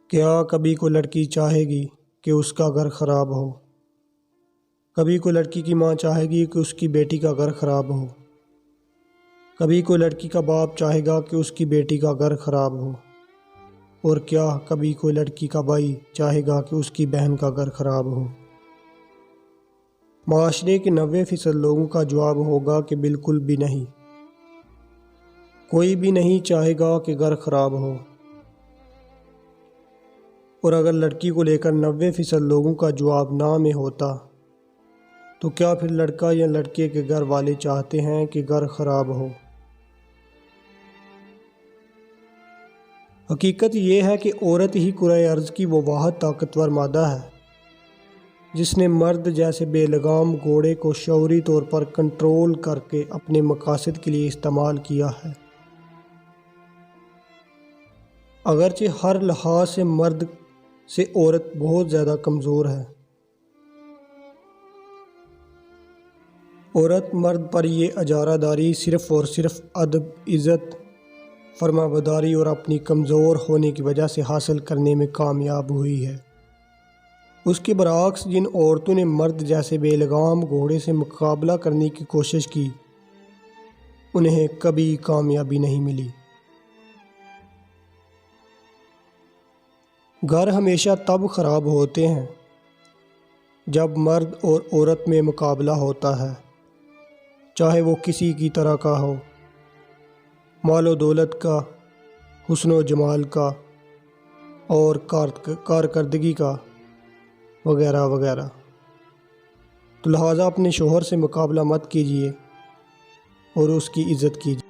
کیا کبھی کوئی لڑکی چاہے گی کہ اس کا گھر خراب ہو؟ کبھی کوئی لڑکی کی ماں چاہے گی کہ اس کی بیٹی کا گھر خراب ہو؟ کبھی کوئی لڑکی کا باپ چاہے گا کہ اس کی بیٹی کا گھر خراب ہو؟ اور کیا کبھی کوئی لڑکی کا بھائی چاہے گا کہ اس کی بہن کا گھر خراب ہو؟ معاشرے کے 90% لوگوں کا جواب ہوگا کہ بالکل بھی نہیں۔ کوئی بھی نہیں چاہے گا کہ گھر خراب ہو۔ اور اگر لڑکی کو لے کر 90% لوگوں کا جواب نہ میں ہوتا تو کیا پھر لڑکا یا لڑکے کے گھر والے چاہتے ہیں کہ گھر خراب ہو؟ حقیقت یہ ہے کہ عورت ہی کرۂ ارض کی وہ واحد طاقتور مادہ ہے جس نے مرد جیسے بے لگام گھوڑے کو شعوری طور پر کنٹرول کر کے اپنے مقاصد کے لیے استعمال کیا ہے۔ اگرچہ ہر لحاظ سے مرد سے عورت بہت زیادہ کمزور ہے۔ عورت مرد پر یہ اجارہ داری صرف اور صرف ادب، عزت، فرمانبرداری اور اپنی کمزور ہونے کی وجہ سے حاصل کرنے میں کامیاب ہوئی ہے۔ اس کے برعکس جن عورتوں نے مرد جیسے بے لگام گھوڑے سے مقابلہ کرنے کی کوشش کی انہیں کبھی کامیابی نہیں ملی۔ گھر ہمیشہ تب خراب ہوتے ہیں جب مرد اور عورت میں مقابلہ ہوتا ہے، چاہے وہ کسی کی طرح کا ہو، مال و دولت کا، حسن و جمال کا اور کارکردگی کا وغیرہ وغیرہ۔ تو لہٰذا اپنے شوہر سے مقابلہ مت کیجیے اور اس کی عزت کیجیے۔